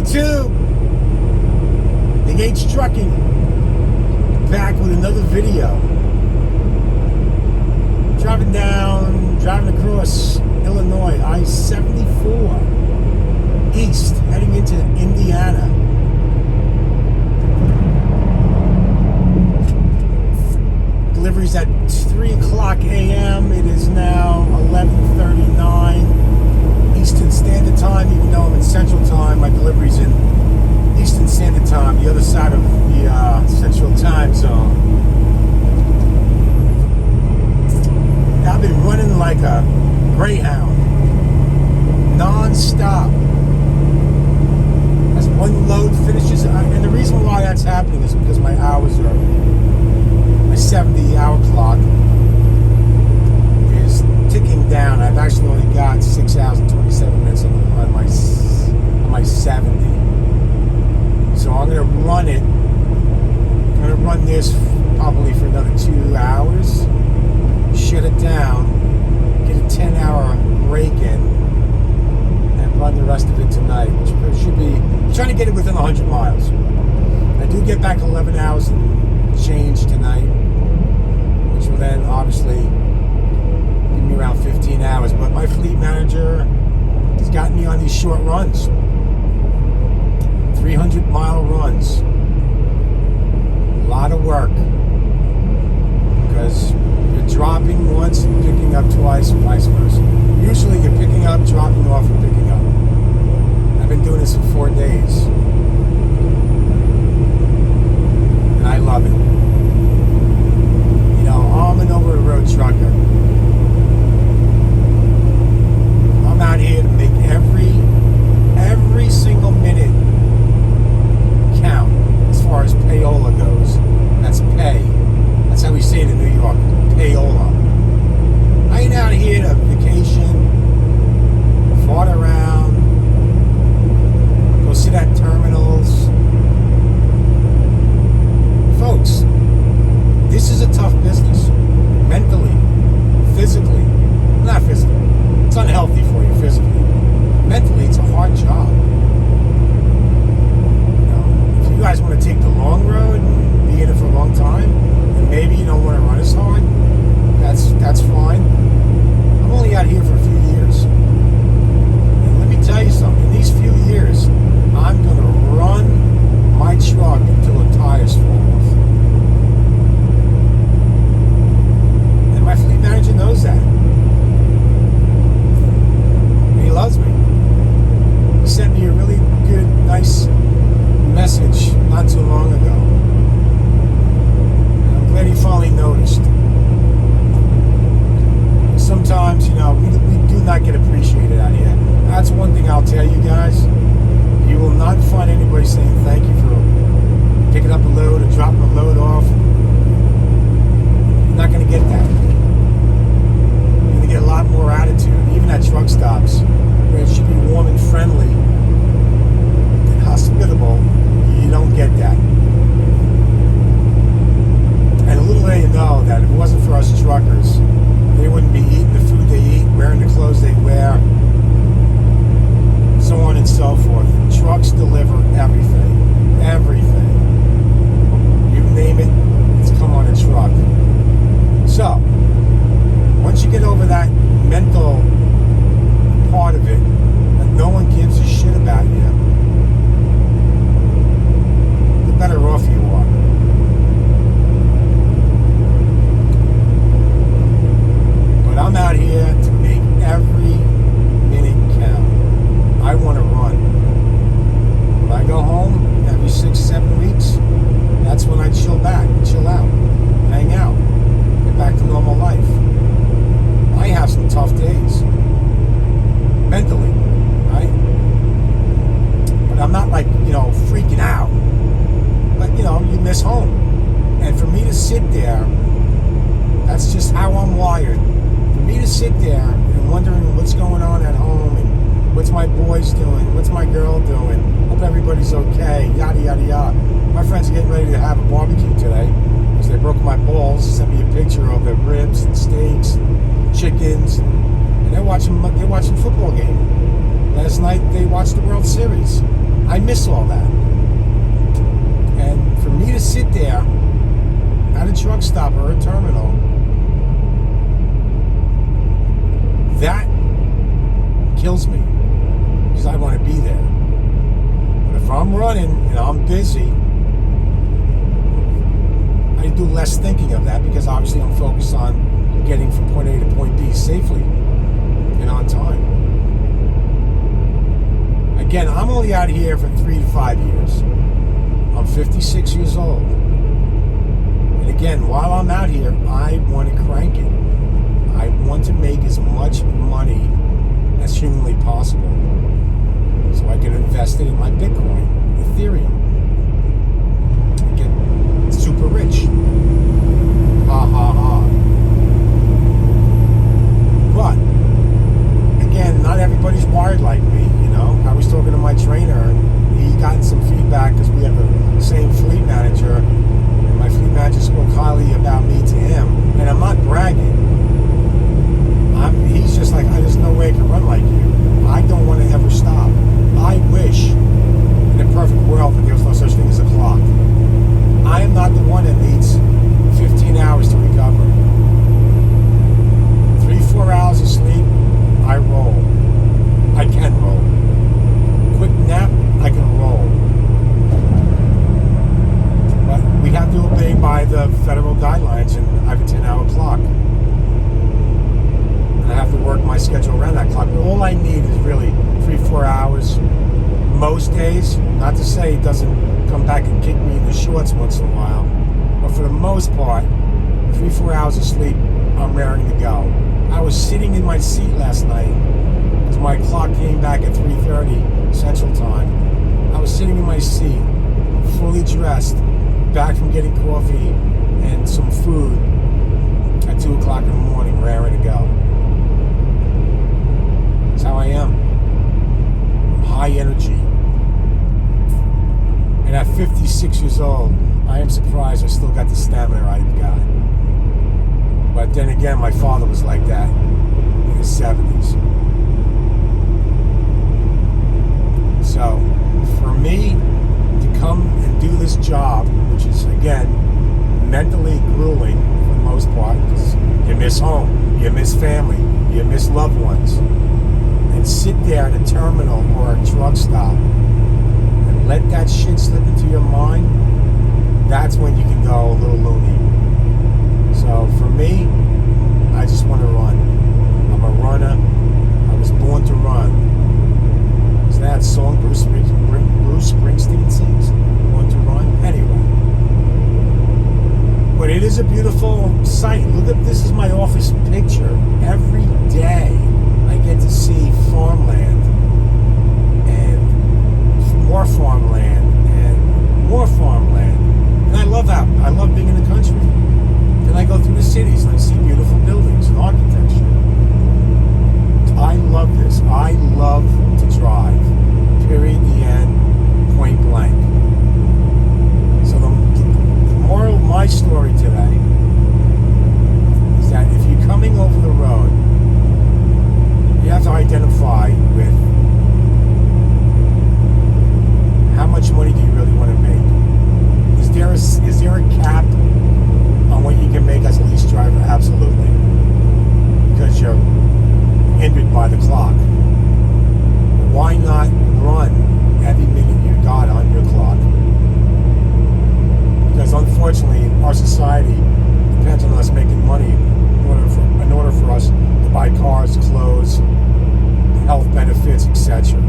YouTube? BigH Trucking, back with another video. Driving across Illinois, I-74 east, heading into Indiana. Deliveries at 3 o'clock a.m. It is now 11:39 Eastern Standard Time. Even though I'm in Central Time, my delivery's in Eastern Standard Time, the other side of the Central Time Zone. I've been running like a greyhound, non-stop. As one load finishes, and the reason why that's happening is because my hours are, my 70-hour clock is ticking down. I've actually only got 6 hours and 27 minutes on my 70. So I'm going to run it. I'm going to run this probably for another 2 hours. Shut it down, get a 10-hour break in, and run the rest of it tonight, which should be, I'm trying to get it within 100 miles. I do get back 11 hours and change tonight, which will then obviously give me around 15 hours. But my fleet manager has gotten me on these short runs, 300-mile runs. A lot of work, because you're dropping once and picking up twice, and vice versa. Usually you're picking up, dropping off, and picking up. I've been doing this for 4 days, and I love it. You know, I'm an over-the-road trucker. I'm out here to make every single minute count as far as payola goes. That's pay. That's how we say it in New York. Payola. I ain't out here to vacation, fart around, go sit at terminals. Folks, this is a tough business. Mentally, physically. Not physically. It's unhealthy for you physically. Mentally, it's a hard job. You know, if you guys want to take the long road and be in it for a long time, and maybe you don't want to run as hard, that's fine. I'm only out here for a few years. And let me tell you something, in these few years, I'm going to run my truck until the tires fall off. And my fleet manager knows that. And he loves me. He sent me a really good, nice message not too long ago. And I'm glad he finally noticed. Sometimes, you know, we do not get appreciated out here. That's one thing I'll tell you guys. You will not find anybody saying thank you for picking up a load or dropping a load off. You're not going to get that. You're going to get a lot more attitude. Even at truck stops, where it should be warm and friendly and hospitable, you don't get that. And little do you know that if it wasn't for us truckers, they wouldn't be eating the food they eat, wearing the clothes they wear, so on and so forth. Trucks deliver everything. Everything. You name it, it's come on a truck. So, once you get over that mental part of it, that no one gives a shit about you, the better off you are. I'm out here to make every minute count. I want to run. When I go home every 6-7 weeks, that's when I chill out, hang out, get back to normal life. I have some tough days, mentally, right? But I'm not like, you know, freaking out. But, you know, you miss home. And for me to sit there, that's just how I'm wired. For me to sit there and wondering what's going on at home and what's my boys doing, what's my girl doing, hope everybody's okay, yada yada yada. My friends are getting ready to have a barbecue today because they broke my balls, sent me a picture of the ribs and steaks and chickens, and they're watching football game. Last night they watched the World Series. I miss all that. And for me to sit there at a truck stop or a terminal, that kills me because I want to be there. But if I'm running and I'm busy, I do less thinking of that because obviously I'm focused on getting from point A to point B safely and on time. Again, I'm only out here for 3 to 5 years. I'm 56 years old. And again, while I'm out here, I want to crank it. I want to make as much money as humanly possible so I can invest it in my Bitcoin, Ethereum, and get super rich. Ha ha ha. But again, not everybody's wired like me, you know. I was talking to my trainer and he got some feedback because we have the same fleet manager, and my fleet manager spoke highly about me to him, and I'm not bragging. He's just like, there's no way I can run like you. I don't want to ever stop. I wish in a perfect world that there was no such thing as a clock. I am not the one that needs 15 hours to recover. 3-4 hours of sleep, I roll. I can roll. Quick nap, I can roll. But we have to obey by the federal guidelines, and I have a 10-hour clock. I have to work my schedule around that clock. But all I need is really 3-4 hours most days. Not to say it doesn't come back and kick me in the shorts once in a while, but for the most part, 3-4 hours of sleep, I'm raring to go. I was sitting in my seat last night because my clock came back at 3:30 Central Time. I was sitting in my seat, fully dressed, back from getting coffee and some food at 2 o'clock in the morning, raring to go. That's how I am. I'm high energy. And at 56 years old, I am surprised I still got the stamina I've got. But then again, my father was like that in his 70s. So, for me to come and do this job, which is, again, mentally grueling for the most part, because you miss home, you miss family, you miss loved ones, and sit there at a terminal or a truck stop and let that shit slip into your mind, that's when you can go a little loony. So for me, I just want to run. I'm a runner. I was born to run. Is that song Bruce Springsteen sings? Born to run? Anyway. But it is a beautiful sight. Look at this is my office picture. Every day I get to see farmland and more farmland and more farmland. And I love being in the country. And I go through the cities and I see beautiful buildings and architecture. I love this. I love to drive. Period, the end, point blank. So the moral of my story today is that if you're coming over the road, you have to identify with how much money do you really want to make. Is there a cap on what you can make as a lease driver? Absolutely. Because you're hindered by the clock. Why not run every minute you got on your clock? Because unfortunately, our society depends on us making money in order for us to buy cars, clothes, health benefits, etc.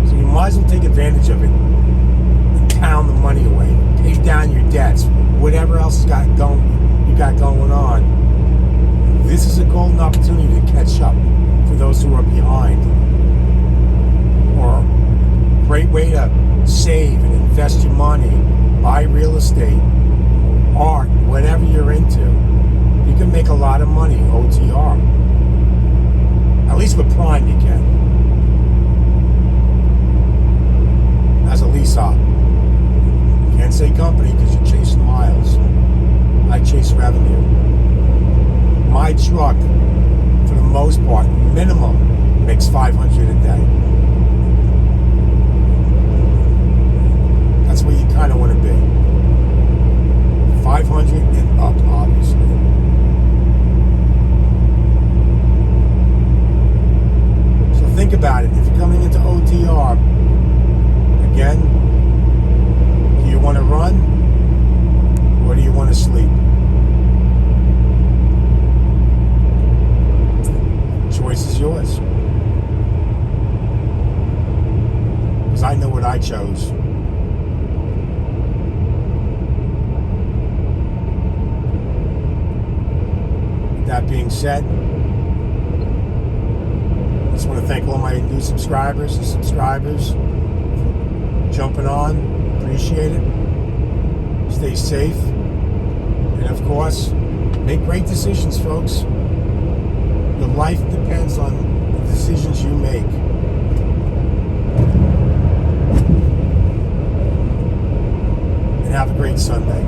So you might as well take advantage of it and pound the money away, pay down your debts, whatever else you got going on. This is a golden opportunity to catch up for those who are behind. Or a great way to save and invest your money, buy real estate, art, whatever you're into. You can make a lot of money, OTR. At least with Prime you can. As a lease op. Can't say company because you're chasing miles. I chase revenue. My truck, for the most part, minimum, makes $500 a day. kind of want to be. 500 and up, obviously. So think about it. If you're coming into OTR, again, do you want to run or do you want to sleep? Choice is yours. Because I know what I chose. That being said, I just want to thank all my new subscribers and subscribers for jumping on. Appreciate it. Stay safe. And of course, make great decisions, folks. Your life depends on the decisions you make. And have a great Sunday.